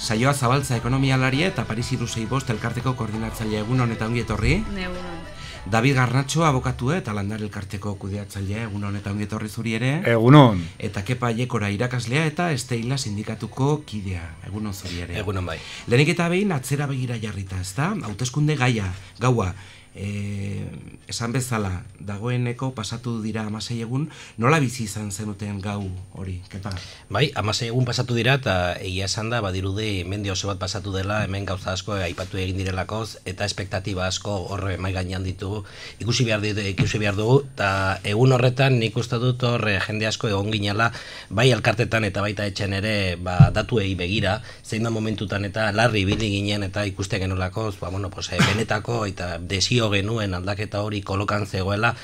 Saioa Zabaltza ekonomialaria eta Paris 365 elkarteko koordinatzailea. Egun honetan ongi etorri. Egunon. David Garnatxo abokatua eta Landare elkarteko kudeatzailea. Egun honetan ongi etorri zuri ere. Egunon. Eta Kepa Aiekora irakaslea eta Esteila sindikatuko kidea. Egunon zuri ere. Egunon bai. Lehenik eta behin atzera begira jarrita, ezta? Hauteskunde gaua. Esan bezala, dagoeneko pasatu dira 16 egun, nola bizi izan zenuten gau hori, Kepa? Bai, 16 egun pasatu dira eta egia esan da, badirudi mende oso bat pasatu dela, hemen gauza asko aipatu egin direlakoz, eta espektatiba asko horre mai gainean ditugu, ikusi behar dugu, eta egun horretan nik uste dut horre jende asko egon ginela, bai elkartetan eta baita etxen ere datuei begira, zein da momentutan eta larri ibili ginen eta ikuste genolakoz, benetako eta desio genuen aldaketa hori kolokan zegoela,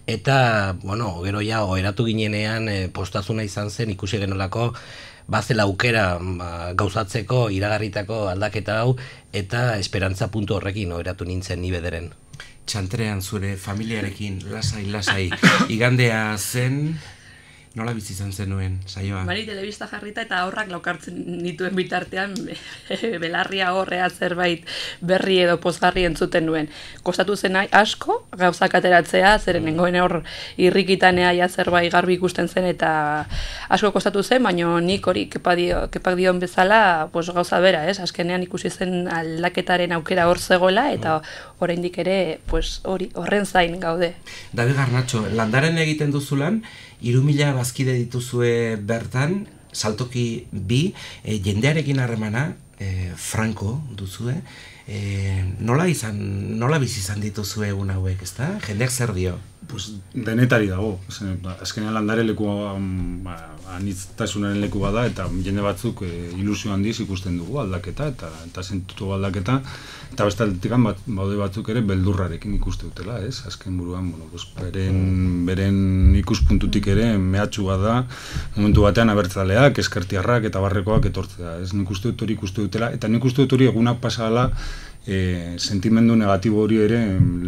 eta, gero ja, oheratu ginenean postazuna izan zen ikusi genolako, bazela aukera gauzatzeko, iragarritako aldaketa hau, eta esperantza puntu horrekin oheratu nintzen ni bederen. Txantrean zure familiarekin, lasai, igandea zen... Nola bizi izan zenuen, saioa? Bari telebista jarrita eta horrak laukartzen dituen bitartean belarria horrea zerbait berri edo pozgarri entzuten nuen. Kostatu zen asko gauzak ateratzea, zeren nengoen hor irrikitanea ja zerbait garbi ikusten zen eta asko kostatu zen, baina nik hori kepak dion bezala gauza bera, azkenean ikusi zen aldaketaren aukera hor zegoela eta oraindik ere horren zain gaude. David Garnatxo, Landaren egiten duzulan, 3.000 bazkide dituzue bertan, saltoki bi, jendearekin harremana, franko duzue, nola bizi izan dituzue egun hauek, ezta? Jendeak zer dio? Denetari dago, azkenean Landare leku aniztasunaren leku bada eta jende batzuk ilusio handiz ikusten dugu aldaketa eta sentitu aldaketa eta beste aldetikan baude batzuk ere beldurrarekin ikuste dutela, ez? Azken buruan, beren ikuspuntutik ere mehatxu bada momentu batean abertzaleak, eskertiarrak eta barrekoak etortzea, ez? Nik uste dut hori ikuste dutela eta nik uste dut hori egunak pasala sentimendu negatibo hori ere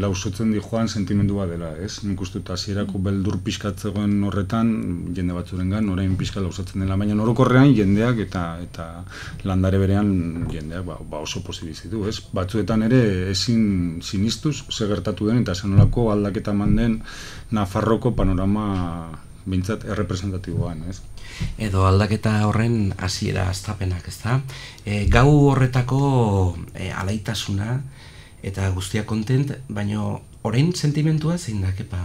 lausotzen di joan sentimendu bat dela, ez? Nik uste dut hasierako beldur pixkatzegoen horretan jende batzurengan orain pixka lausotzen dela, baina orokorrean jendeak eta Landare berean jendeak oso pozibizitu, ez? Batzuetan ere ezin sinistuz ze gertatu den eta zenolako aldaketa eman den Nafarroko panorama bintzat errepresentatiboan, ez? Edo aldaketa horren hasiera hastapenak, ezta? Gau horretako alaitasuna eta guztia kontent, baina orain sentimentua zein da, Kepa?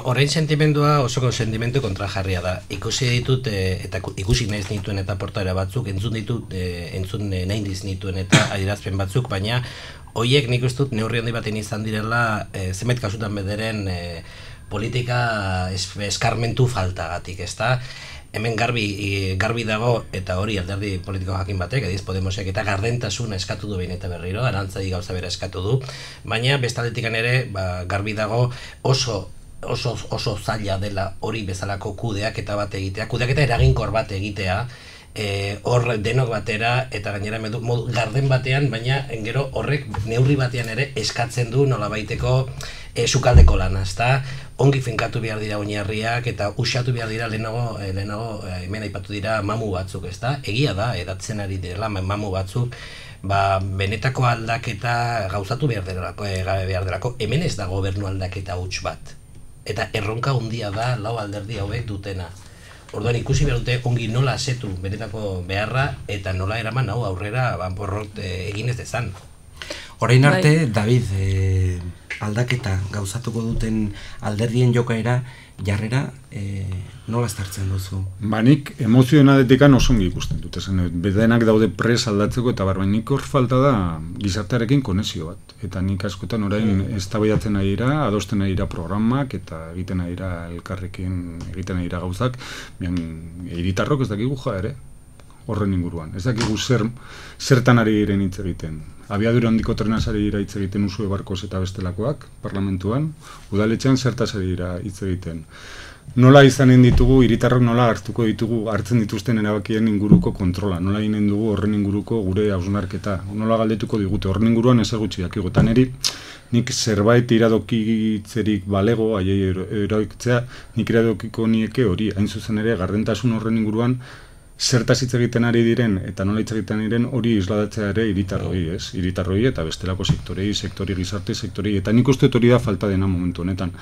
Orain sentimentua osoko sentimentu kontrajarria da. Ikusi ditut eta ikusi naiz nituen eta portaera batzuk, entzun nahi nituen eta adierazpen batzuk, baina horiek nik uste dut neurri handi baten izan direla zenbait kasutan bederen politika eskarmentu faltagatik, ezta? Hemen garbi dago, eta hori alderdi politiko jakin batek, Adiz Podemosek eta gardentasuna eskatu du behin eta berriro, arantzadi gauza bera eskatu du, baina bestaletikan ere garbi dago oso zaila dela hori bezalako kudeaketa bat egitea, kudeaketa eraginkor bat egitea, hor denok batera eta gainera modu garden batean, baina gero horrek neurri batean ere eskatzen du nolabaiteko sukaldeko lana, ezta? Ongi finkatu behar dira oinarriak eta usatu behar dira lehenago hemen aipatu dira mamu batzuk, ezta? Egia da, edatzen ari direla mamu batzuk, benetako aldaketa gauzatu behar delako, hemen ez da gobernu aldaketa huts bat. Eta erronka handia da lau alderdi hauek dutena. Orduan ikusi behar dute ongi nola asetu benetako beharra eta nola eraman hau aurrera porrot egin ez dezan. Orain arte, David, aldaketa gauzatuko duten alderdien jokaera jarrera nola estartzen duzu? Nik emozionadetekan osongi ikusten dut, bedenak daude pres aldatzeko eta nik hor falta da gizartearekin konexio bat. Eta nik askotan orain eztabaidatzen ari dira, adosten ari dira programak eta egiten ari dira elkarrekin egiten ari dira gauzak, hiritarrok ez dakigu ere, horren inguruan. Ez dakigu zertan ari diren hitz egiten. Abiadura handiko trenaz ari dira hitz egiten Usue Barkos eta bestelakoak, parlamentuan, udaletxean zertaz ari dira hitz egiten. Nola izanen ditugu, hiritarrok nola hartzen dituzten erabakien inguruko kontrola, nola ginen dugu horren inguruko gure hausnarketa, nola galdetuko digute, horren inguruan ezer gutxi dakigu. Eta nik zerbait iradokitzerik balego, aiei eroitzea, nik iradokiko nieke hori, hain zuzen ere, gardentasun horren inguruan, zertaz hitz egiten ari diren eta nola hitz egiten diren hori isladatzea ere hiritarroi, ez? Hiritarroi eta bestelako sektore gizarte sektorei, eta nik uste hori da falta dena momentu honetan.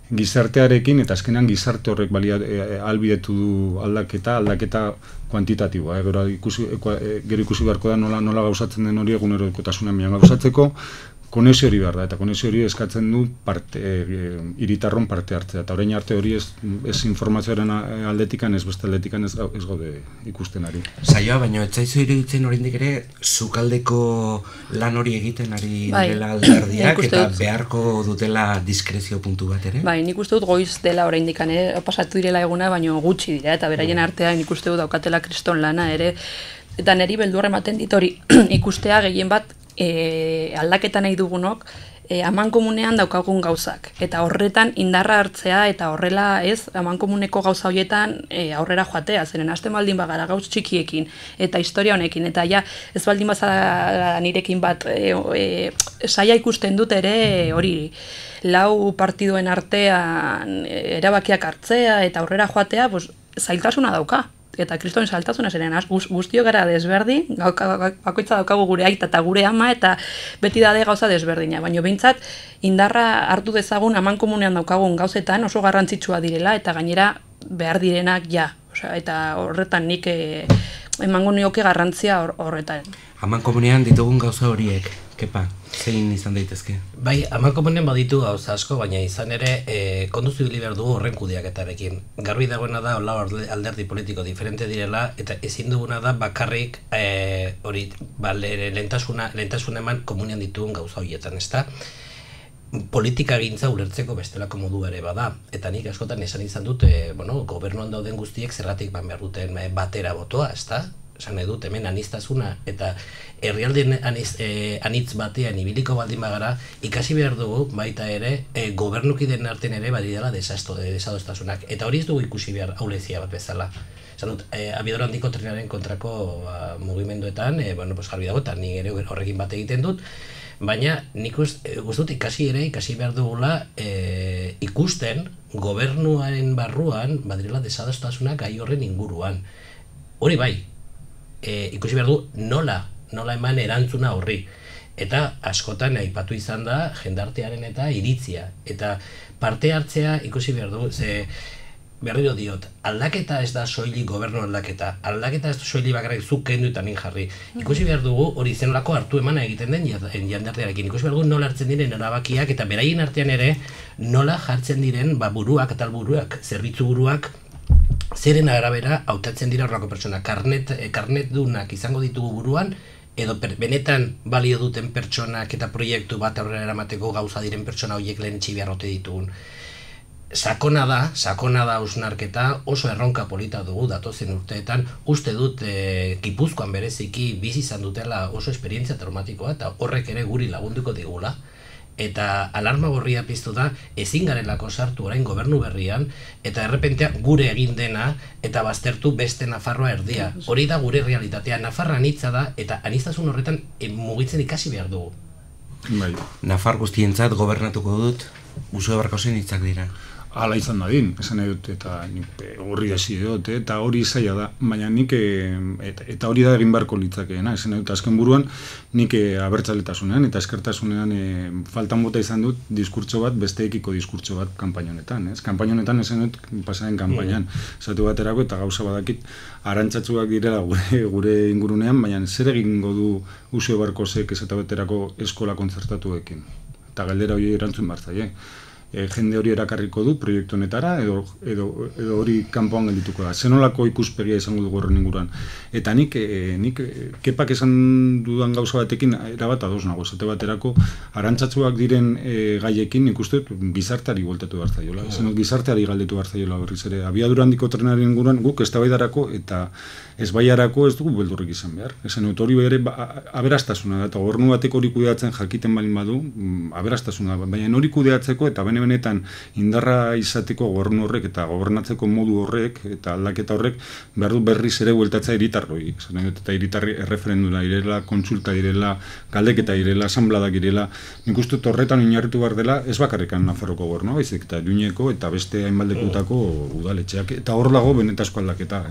Gizartearekin eta azkenean gizarte horrek ahalbidetu du aldaketa kuantitatiboa, gero ikusi beharko da nola gauzatzen den hori egunerokotasunean gauzatzeko. Konexio hori behar da, eta konexio hori eskatzen du hiritarron parte hartzea, eta orain arte hori ez informazioaren aldetikan, ez beste aldetikan ez gaude ikusten ari. Saioa, baina ez zaizu iruditzen oraindik ere sukaldeko lan hori egiten ari direla alderdiak eta beharko dutela diskrezio puntu bat ere? Bai, nik uste dut goiz dela oraindik pasatu direla eguna, baina gutxi dira, eta beraien artean nik uste dut daukatela kriston lana ere, eta niri beldur ematen dit hori ikustea gehien bat aldaketa nahi dugunok amankomunean daukagun gauzak. Eta horretan indarra hartzea eta horrela amankomuneko gauza horietan aurrera joatea. Zeren hasten baldin bagara gauz txikiekin eta historia honekin. Eta ja ez baldin bazara nirekin bat saia ikusten dut ere hori 4 partiduen artean erabakiak hartzea eta aurrera joatea zailtasuna dauka. Eta kriston saltasuna zeren guztio gara desberdin, bakoitza daukagu gure aita eta gure ama eta beti dade gauza desberdina, baina behintzat indarra hartu dezagun amankomunean daukagun gauzetan oso garrantzitsua direla eta gainera behar direnak ja, eta horretan nik emango nioke garrantzia horretan. Amankomunean ditugun gauza horiek, Kepa, zein izan daitezke? Bai, amankomunean baditu gauza asko, baina izan ere konduzu ibili behar dugu horren kudeaketarekin. Garbi dagoena da, hola alderdi politiko diferente direla, eta ezin duguna da bakarrik hori lehentasun eman komunean ditugun gauza horietan, ezta? Politika gintza ulertzeko bestelako modu ere bada, eta nik askotan esan izan dut, gobernuan dauden guztiek zerratik behar duten batera botoa, ezta? Esan edut, hemen aniztasuna eta herrialden anitz batean ibiliko baldin bagara, ikasi behar dugu baita ere gobernukiden artean ere badidela desadostasunak. Eta hori ez dugu ikusi behar aulezia bat bezala. Esan dut, abiadura handiko trenaren kontrako mugimenduetan, jarbi dago, eta ni ere horrekin bat egiten dut, baina nik dut ikasi behar dugula ikusten gobernuaren barruan badirela desadostasunak gai horren inguruan. Hori bai, ikusi behar du nola eman erantzuna horri. Eta askotan aipatu izan da jendartearen eta iritzia. Eta parte hartzea ikusi behar du, berriro diot, aldaketa ez da soilik gobernu aldaketa. Aldaketa ez da soilik bakarrik zuk kendu eta nin jarri. Ikusi behar dugu hori zenolako hartu emana egiten den jendartearekin. Ikusi behar dugu nola hartzen diren erabakiak eta beraien artean ere nola jartzen diren buruak, talburuak, zerbitzu buruak, zeren arabera hautatzen dira horrako pertsona. Karnet dunak izango ditugu buruan, edo benetan balio duten pertsonak eta proiektu bat aurrera eramateko gauza diren pertsona horiek lehen txibiarrote ditugun. Sakona da hausnarketa, oso erronka polita dugu datozen urteetan, uste dut Gipuzkoan bereziki bizi izan dutela oso esperientzia traumatikoa eta horrek ere guri lagunduko digula. Eta alarma gorria piztu da, ezin garelako sartu orain gobernu berrian, eta errepentea gure egin dena, eta baztertu beste Nafarroa erdia. Hori da gure realitatea, Nafarra anitza da, eta aniztasun horretan mugitzen ikasi behar dugu. Nafar guztientzat gobernatuko dut, Usue Barkosen hitzak dira. Hala izan dadin, esan nahi dut, eta horri hasi dut, eta hori zaila da, baina nik, eta hori da egin beharko litzakeena, esan nahi dut, azken buruan, nik abertzaletasunean eta eskertasunean faltan bota izan dut diskurtso bat, besteekiko diskurtso bat kanpaina honetan, ez? Kanpaina honetan esan dut, pasaren kanpainan, esatu baterako, eta gauza badakit, arantzatsuak direla gure ingurunean, baina zer egingo du Usue Barkosek esatu baterako eskola kontzertatuekin, eta galdera hori erantzun bartzaile. Jende hori erakarriko du proiektu honetara edo hori kanpoan geldituko da. Zenolako ikuspegia izango dugu horren inguruan. Eta nik Kepak esan dudan gauza batekin erabat ados nago. Esate baterako arantzatsuak diren gaiekin nik uste gizarteari bueltatu behar zaiola. Gizarteari galdetu behar zaiola berriz ere. Abiadura handiko trenaren inguruan guk eztabaidarako eta ezbaiarako ez dugu beldurrik izan behar. Esan dut hori ere aberastasuna da. Eta gobernu batek hori kudeatzen jakiten balin badu aberastasuna da. Baina hori kudeatzeko eta benetan indarra izateko gobernu horrek eta gobernatzeko modu horrek eta aldaketa horrek behar du berriz ere bueltatza hiritarroi. Eta hiritarri erreferendura direla, kontsulta direla, galdeketa direla, asanbladak direla. Nik uste horretan oinarritu behar dela ez bakarrikan Nafarroko gobernua, baizik eta Iruñeko eta beste hainbaldekutako udaletxeak. Eta hor dago benetazko aldaketa.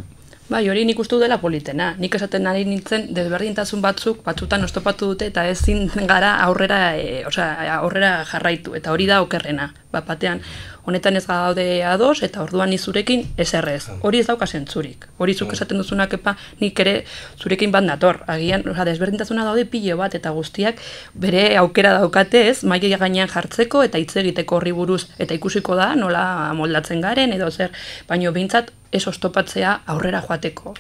Bai, hori nik uste dela politena. Nik esaten ari nintzen, desberdintasun batzutan oztopatu dute eta ezin gara aurrera jarraitu. Eta hori da okerrena. Batean, honetan ez gaude ados eta orduan ni zurekin eserrez. Hori ez dauka zentzurik. Hori zuk esaten duzunak nik ere zurekin bat nator. Agian, desberdintasuna daude pilo bat eta guztiak bere aukera daukate ez, maila gainean jartzeko eta hitz egiteko horri buruz eta ikusiko da nola moldatzen garen edo zer, baino behintzat ez oztopatzea aurrera joateko.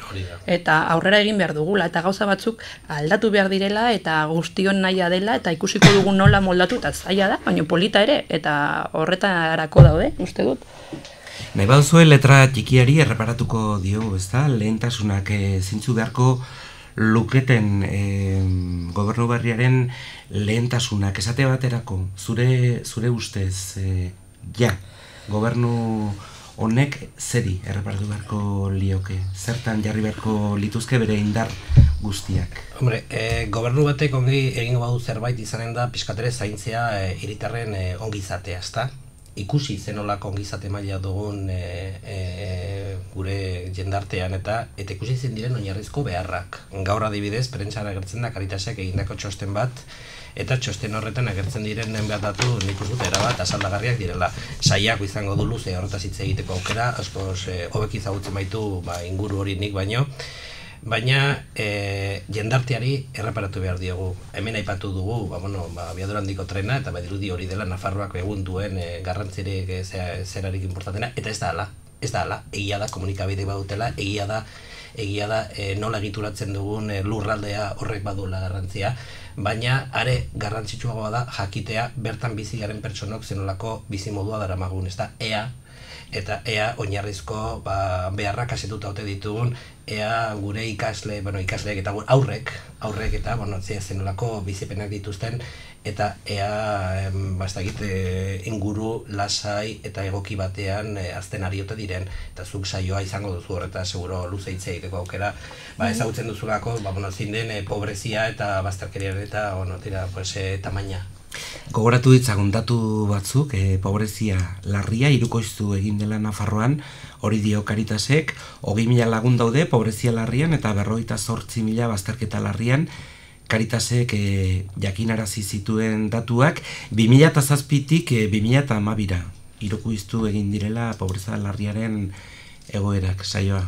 Eta aurrera egin behar dugula, eta gauza batzuk aldatu behar direla, eta guztion nahia dela, eta ikusiko dugu nola moldatu, eta zaila da, baina polita ere, eta horretarako daude, uste dut. Nahi baduzue letra txikiari erreparatuko dio, ezta? Lehentasunak zintzu beharko luketen gobernu berriaren lehentasunak, esate baterako, zure ustez, gobernu honek zeri erreparatu beharko lioke? Zertan jarri beharko lituzke bere indar guztiak? Hombre, gobernu batek ongi egingo badu zerbait izanen da pixkatere zaintzea hiritarren ongizatea, ezta? Ikusi zenolako ongizate maila dugun gure jendartean eta ikusi zen diren oinarrizko beharrak. Gaur adibidez, prentsara agertzen da Caritasek egindako txosten bat, eta txosten horretan agertzen diren bat datu nik uste dut erabat asaldagarriak direla. Saiako izango du luze horretaz hitz egiteko aukera, askoz hobeki ezagutzen baitu inguru hori nik baino, baina jendarteari erreparatu behar diogu. Hemen aipatu dugu, abiadura handiko trena, eta badirudi hori dela Nafarroak egun duen garrantzirik zerarik importantena, eta ez da hala, egia da komunikabide badutela, egia da nola egituratzen dugun lurraldea horrek badula garrantzia, baina are garrantzitsuagoa da jakitea bertan bizi garen pertsonok zenolako bizimodua daramagun, ez da, ea oinarrizko beharrak asetuta ote ditugun, ea gure ikasleek eta aurrek eta zenolako bizipenak dituzten, eta ea inguru lasai eta egoki batean azten ari ote diren, eta zuk saioa izango duzu horreta seguro luze hitz egiteko aukera, ezagutzen duzulako, zein den pobrezia eta bazterkeriaren eta tamaina. Gogoratu ditzagun datu batzuk, pobrezia larria hirukoiztu egin dela Nafarroan, hori dio Caritasek, 20.000 lagun daude pobrezia larrian eta 58.000 bazterketa larrian. Caritasek jakinarazi zituen datuak 2007tik 2012ra hirukoiztu egin direla pobrezia larriaren egoerak, saioa.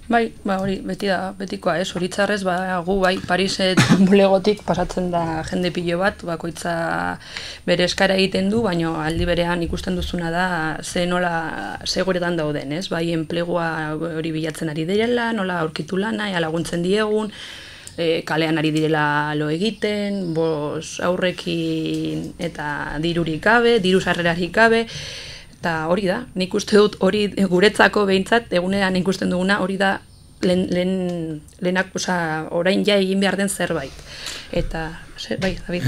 Bai, hori betikoa ez, horitzarrez gu Pariset bulegotik pasatzen da jende pilo bat, bakoitza bere eskara egiten du, baina aldi berean ikusten duzuna da ze goretan dauden, ez? Bai, enplegua hori bilatzen ari direla, nola aurkitu lana, laguntzen diegun, kalean ari direla lo egiten, aurrekin eta dirurik gabe, diru sarrerarik gabe. Eta hori da, nik uste dut hori guretzako behintzat, egunean ikusten duguna hori da lehenak, orain ja egin behar den zerbait. Eta, bai, David?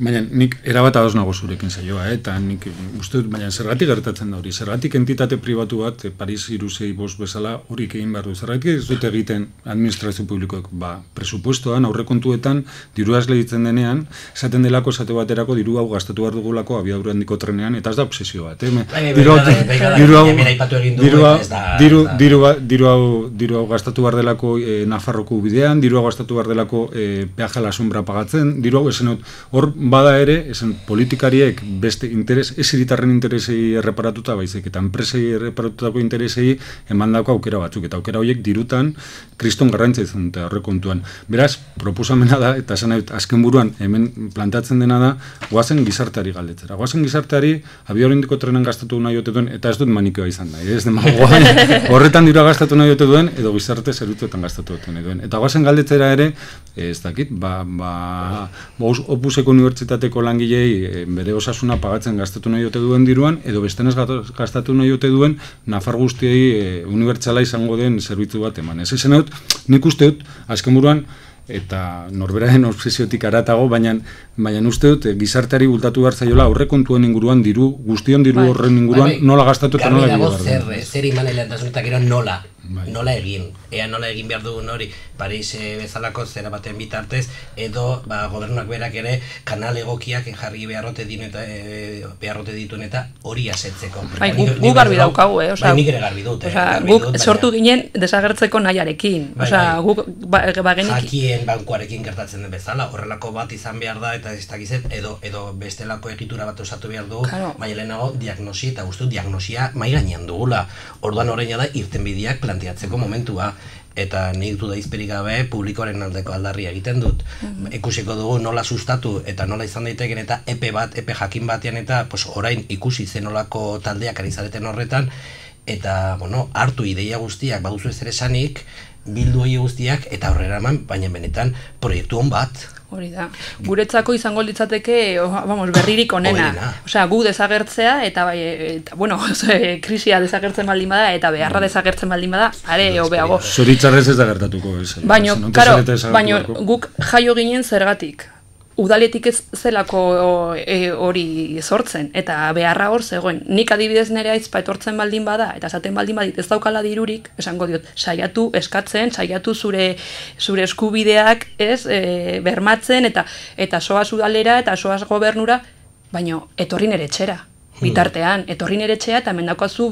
Baina nik erabat ados nago zurekin saioa, eta nik uste dut, baina zergatik gertatzen da hori, zergatik entitate pribatu bat, Paris 665 bezala horik egin behar du, zergatik ez dut egiten administrazio publikoek, presupuestoan, aurrekontuetan, dirua ez lehitzen denean, esaten delako esate baterako diru hau gastatu behar dugulako abiadura handiko trenean, eta ez da obsesio bat, diru hau gastatu behar delako Nafarroko bidean, diru hau gastatu behar delako peaje la sombra pagatzen, diru hau esan hor bada ere, esan politikariek beste interes, ez hiritarren interesei erreparatuta baizik, eta enpresei erreparatutako interesei emandako aukera batzuk, eta aukera horiek dirutan kriston garrantzia izan dute aurrekontuan. Beraz, proposamena da, eta esan azken buruan hemen plantatzen dena da, goazen gizarteari galdetzera. Goazen gizarteari abiadura handiko trenan gastatu nahi ote duen, eta ez dut manikoa izan da, ez demagoa, horretan dirua gastatu nahi ote duen, edo gizarte zerbitzuetan gastatu nahi duen. Eta goazen galdetzera ere, ez dakit, Opuseko unibertsitateko langilei bere osasuna pagatzen gastatu nahi ote duen diruan, edo bestenez gastatu nahi ote duen Nafar guztiei unibertsala izango den zerbitzu bat eman. Ez esan dut, nik uste dut, azken buruan, eta norberaren obsesiotik aratago, baina uste dut gizarteari bultatu behar zaiola aurrekontuen inguruan guztion diru horren inguruan nola gastatu eta nola egin behar. Zer iman eleantasunetak gero nola Nola egin? Ea nola egin behar dugun hori Paris bezalako zera baten bitartez, edo gobernuak berak ere kanal egokiak jarri beharrote dituen eta hori asetzeko. Bai, gu garbi daukagu, Bai, nik ere garbi dut. Guk sortu ginen desagertzeko nahiarekin. Guk jakien bankuarekin gertatzen den bezala, horrelako bat izan behar da, eta ez dakizet, edo bestelako egitura bat osatu behar dugu, baina lehenago diagnosi eta guztu diagnosia mai gainean dugula. Orduan horreina da irtenbideak planteatzeko momentua. Eta nik du da izperik gabe publikoaren aldeko aldarria egiten dut. Ikusiko dugu nola sustatu eta nola izan daiteken eta epe jakin batean eta orain ikusi zenolako taldeak ari zareten horretan eta hartu ideia guztiak baduzu ez ere esanik, bildu hori guztiak eta aurrera eman, baina benetan proiektu hon bat. Hori da. Guretzako izango litzateke, berririk onena. Gu desagertzea eta krisia desagertzen baldin bada eta beharra desagertzen baldin bada, are hobeago. Zoritzarrez ez da gertatuko. Baina guk jaio ginen zergatik. Udaletik ez zelako hori sortzen, eta beharra hor zegoen. Nik adibidez nire aizpa etortzen baldin bada, eta esaten baldin badit ez daukala dirurik, esango diot, saiatu eskatzen, saiatu zure eskubideak bermatzen, eta soaz udalera, eta soaz gobernura, baina etorri nire etxera. Bitartean, etorri nire etxea eta hemen daukazu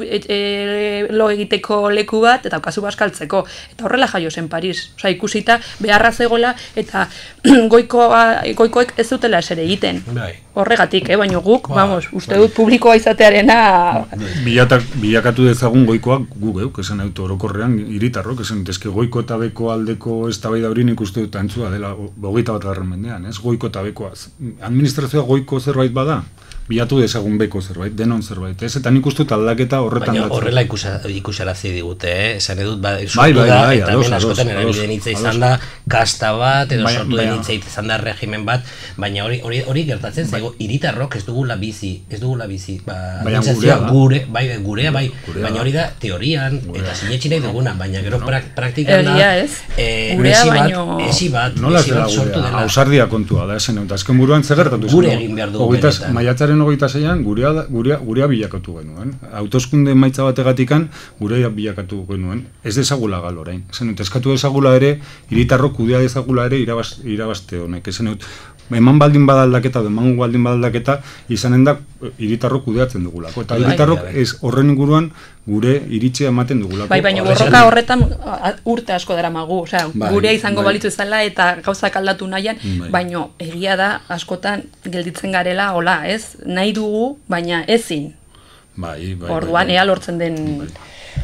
lo egiteko leku bat eta daukazu baskaltzeko. Eta horrela jaio zen Paris. Ikusita beharra zegoela eta goikoek ez dutela esere egiten. Horregatik, baina guk, uste dut publikoa izatearena... Bilakatu dezagun goikoak gu geuk, esan dut orokorrean hiritarrok, esan dut goiko eta beko aldeko eztabaida hori nik uste dut antzua dela 21. mendean, ez goiko eta bekoa. Administrazioa goiko zerbait bada? Bilatu dezagun beko zerbait, denon zerbait, ez? Eta nik ustut aldaketa horretan datzen. Baina horrela ikusarazi digute, esan edut, sortu da, eta hemen askotan erabideen hitza izan da, kasta bat, edo sortu den hitza izan da regimen bat, baina hori gertatzen zaigo, hiritarrok ez dugula bizi, baina gurea, baina hori da teorian, eta sinetxinei duguna, baina gero praktikan da, esi bat sortu dela. Ausardia kontua da, esan edut, azken buruan zegertatu gure egin behar dugu benetan. Maiatzaren 26an gurea bilakatu genuen. Hauteskunde emaitza bategatikan gurea bilakatu genuen. Ez dezagula gal orain. Esan dut, eskatu dezagula ere, hiritarrok kudea dezagula ere irabazte honek. Esan dut, eman baldin badaldaketa, eman baldin badaldaketa, izanen da hiritarrok kudeatzen dugulako. Eta hiritarrok horren inguruan gure iritzea ematen dugulako. Baina borroka horretan urte asko daramagu. Gurea izango balitu ezala eta gauzak aldatu nahian, baina egia da askotan gelditzen garela, hola, ez? Nahi dugu, baina ezin. Orduan ea lortzen den...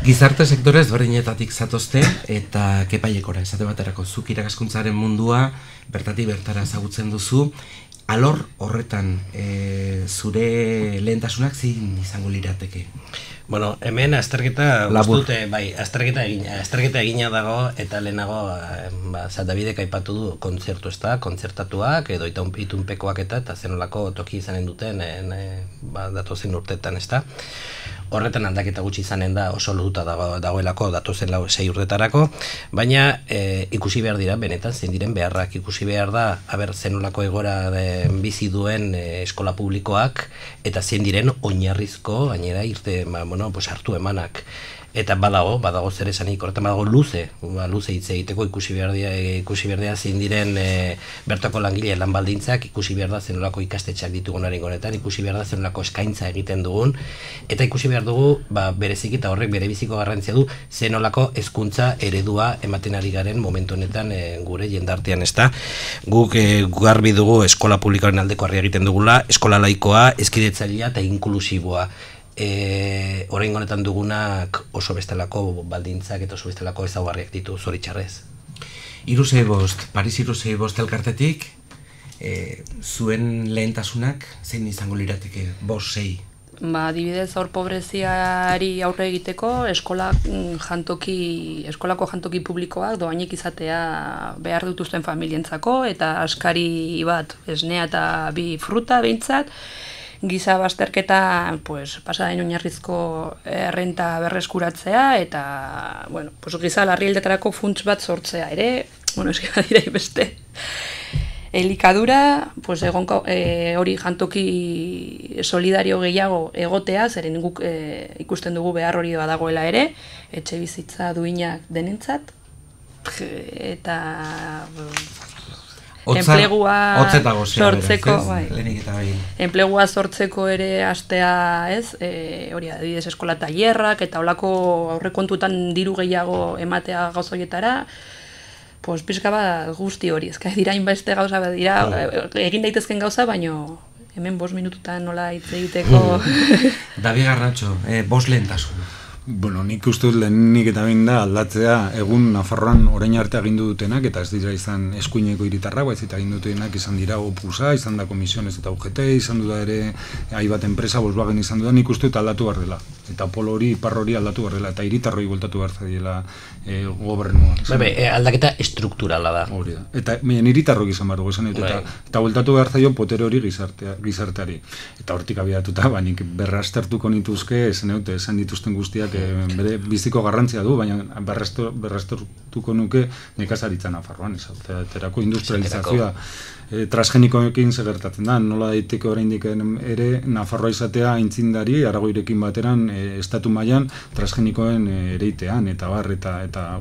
Gizarte sektore ezberdinetatik zatozte eta kepaiekora, esate baterako zuk irakaskuntzaren mundua bertatik bertara ezagutzen duzu. Alor horretan zure lehentasunak zein izango lirateke? Bueno, hemen azterketa egina dago eta lehenago Davidek aipatu du kontzertu, kontzertatuak edo itunpekoak eta zenolako toki izanen duten datozen urtetan, ezta? Horretan aldaketa gutxi izanen da oso lotuta dagoelako datozen 6 urtetarako, baina ikusi behar dira, benetan zein diren beharrak, ikusi behar da, zenolako egora bizi duen eskola publikoak eta zein diren oinarrizko, gainera hartu emanak. Eta badago zer esanik, horretan badago luze hitz egiteko, ikusi behar dira zein diren bertako langile lan baldintzak, ikusi behar da zenolako ikastetxeak ditugun honetan, ikusi behar da zenolako eskaintza egiten dugun, eta ikusi behar dugu berezik eta horrek bere biziko garrantzia du zenolako hezkuntza eredua ematen ari garen momentu honetan gure jendartean, ezta. Guk garbi dugu eskola publikoaren aldeko harria egiten dugula, eskola laikoa, hezkidetzailea eta inklusiboa. Orain honetan dugunak oso bestelako baldintzak eta oso bestelako ezaugarriak ditu, zoritxarrez. 365, Paris 365 elkartetik, zuen lehentasunak zein izango lirateke, 5-6? Adibidez, aur pobreziari aurre egiteko eskolako jantoki publikoak doainik izatea behar dituzten familientzako eta askari bat esnea eta 2 fruta behintzat, giza bazterketa pasadain oinarrizko errenta berreskuratzea eta giza larrialdetarako funts bat sortzea ere, eski badira beste. Elikadura, pues hori jantoki solidario gehiago egotea, zeren guk ikusten dugu behar hori badagoela ere, etxe bizitza duinak denentzat, eta enplegua sortzeko, enplegua sortzeko ere astea, ez? Hori adibidez eskola tailerrak eta holako aurrekontutan diru gehiago ematea gauza horietara, pues pixka bat guzti hori, ezka dira inbeste gauza bat dira, egin daitezken gauza, baino hemen 5 minututan nola hitz egiteko. David Garratxo, 5 lehentasun. Bueno, nik uste dut lehenik eta behin da aldatzea egun Nafarroan orain arte agindu dutenak, eta ez dira izan eskuineko hiritarrak, baizik agindu dutenak izan dira Opusa, izan da Komisiones eta UGT, izan du da ere hainbat enpresa, Volkswagen izan du da, nik uste dut aldatu behar dela. Eta polo hori, ipar hori aldatu behar dela, eta hiritarroi bueltatu behar dela gobernua. Aldaketa estrukturala da. Hori da. Eta hiritarrok izan behar dugu, eta bueltatu behar zaio potere hori gizarteari. Eta hortik abiatuta, nik berraztertuko nituzke, esan dituzten guztiak bere biziko garrantzia du, baina berraztertuko nuke nekazaritza Nafarroan, esaterako industrializazioa. Transgenikoekin segertatzen da, nola daiteke oraindik ere Nafarroa izatea aintzindari Aragoirekin bateran estatu mailan transgenikoen ereitean eta bar eta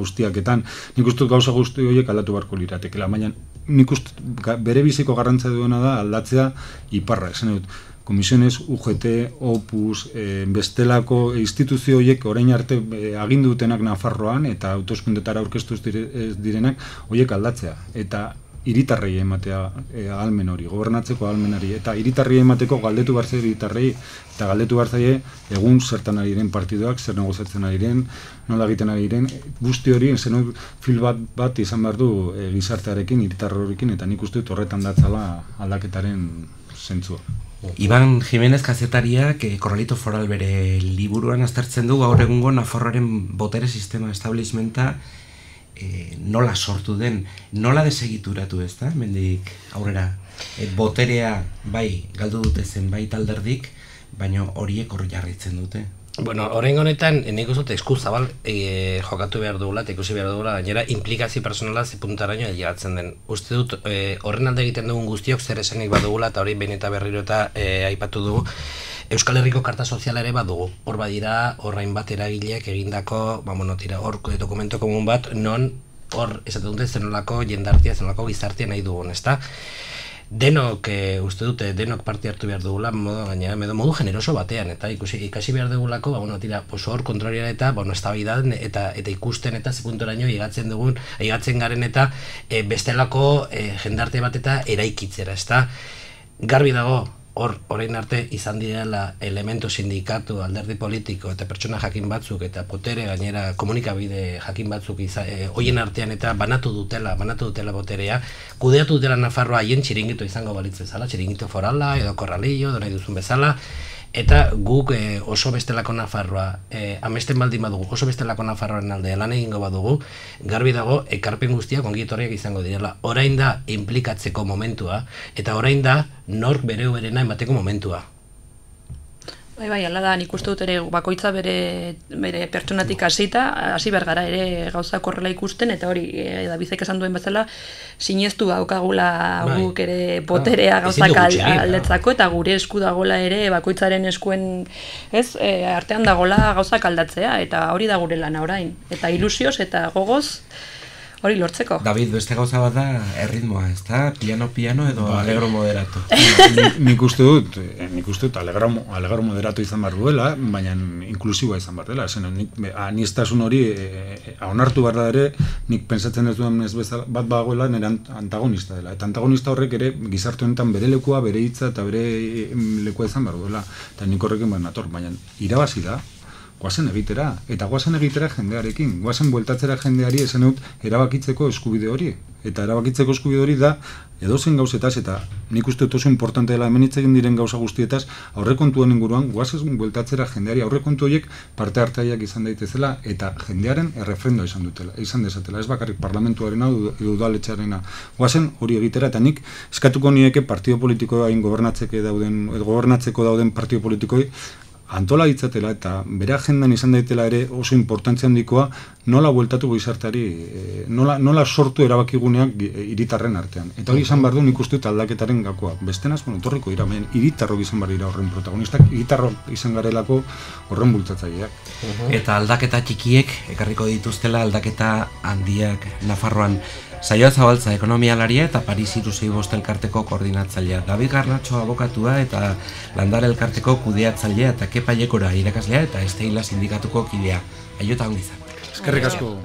ustiaketan. Nik uste gauza guzti horiek aldatu beharko liratekeela, baina nik uste bere biziko garrantzia duena da aldatzea iparra, esan dut. Komisiones, UGT, Opus, bestelako instituzio horiek orain arte agindu dutenak Nafarroan eta hauteskundetara aurkeztu direnak horiek aldatzea. Eta hiritarrei ematea ahalmen hori, gobernatzeko ahalmenari, eta hiritarrei emateko galdetu behar zaie hiritarrei, eta galdetu behar zaie egun zertan ari diren partidoak, zer negoziatzen ari diren, nola egiten ari diren, guzti hori, zenut fil bat izan behar du gizartearekin, hiritarrorekin, eta nik uste dut horretan datzala aldaketaren zentzua. Iban Jimenez kazetariak Corralito Foral bere liburuan aztertzen du gaur egungo Nafarroaren botere sistema establishmenta nola sortu den, nola desegituratu, ez da, mendik aurrera. Boterea bai galdu dute zenbait alderdik, baina horiek hor jarraitzen dute. Bueno, orain honetan, nik uste esku zabal jokatu behar dugula, eta ikusi behar dugula, gainera implikazio personala zepuntaraino llegatzen den. Uste dut, horren alde egiten dugun guztiok zer esanik badugula, eta hori behin eta berriro eta aipatu dugu, Euskal Herriko Karta Soziala ere badugu. Hor badira, horrain bat eragileak egindako, hor dokumento komun bat, non hor esaten dute zenolako jendartia, zenolako gizartia nahi dugun, ezta? Denok, uste dute, denok parte hartu behar dugula, modu generoso batean, eta ikasi behar dugulako, hor kontroliara eta, eztabaidan eta ikusten eta zepuntoraino igatzen garen eta bestelako jendarte bat eta eraikitzera, ezta? Garbi dago, orain arte izan direla elementu sindikatu, alderdi politiko eta pertsona jakin batzuk eta potere gainera komunikabide jakin batzuk hoien artean eta banatu dutela boterea, kudeatu dutela Nafarroa haien txiringito izango balitz bezala, txiringito forala edo korralillo, nahi duzun bezala, eta guk oso bestelako Nafarroa, amesten baldin badugu, oso bestelako Nafarroaren alde lan egingo badugu, garbi dago ekarpen guztiak ongietorriak izango direla. Orain da implikatzeko momentua, eta orain da nork bere berena emateko momentua. Bai, ala da, nik uste dut ere bakoitza bere pertsonatik hasita, hasi behar gara ere gauzak horrela ikusten, eta hori, Davidek esan duen bezala, sinestu daukagula guk ere boterea gauzak aldetzako, eta gure esku dagola ere bakoitzaren eskuen artean dagola gauzak aldatzea, eta hori da gure lana orain. Eta ilusioz eta gogoz, hori lortzeko. David, beste gauza bat da erritmoa, ez da? Piano edo alegro moderato. Nik uste dut alegro moderato izan behar duela, baina inklusiboa izan behar dela. Anistasun hori onartu behar da ere, nik pensatzen ez duen bat bagoela nire antagonista dela. Eta antagonista horrek ere gizarte honetan bere lekua, bere hitza eta bere lekua izan behar duela. Eta nik horrekin bat nator, baina irabazi da. Guazen egitera, eta guazen egitera jendearekin, guazen bueltatzera jendeari esan dut erabakitzeko eskubide hori. Eta erabakitzeko eskubide hori da edozen gauzetaz, eta nik uste oso importante dela hemen hitz egin diren gauza guztietaz, aurrekontuen inguruan guazen bueltatzera jendeari, aurrekontu horiek parte hartzaileak izan daitezela, eta jendearen errefrendo izan dezatela, ez bakarrik parlamentuarena edo udaletxearena. Guazen hori egitera, eta nik eskatuko nieke partido politikoa gobernatzeko dauden partido politikoi, antola ditzatela eta bere agendan izan daitela ere oso importantzia handikoa nola bueltatu gizarteari, nola sortu erabakiguneak hiritarren artean. Eta hori izan behar du nik uste dut aldaketaren gakoa. Bestenaz, etorriko dira, hiritarrok izan behar dira horren protagonistak, hiritarrok izan garelako horren bultzatzaileak. Eta aldaketa txikiek ekarriko dituztela aldaketa handiak Nafarroan. Saioa Zabaltza ekonomialaria eta Paris 365 elkarteko koordinatzailea. David Garnatxo abokatua eta Landare elkarteko kudeatzailea eta Kepa Iekora irakaslea eta Esteila sindikatuko kidea. Aio eta ongi izan. Eskerrik asko.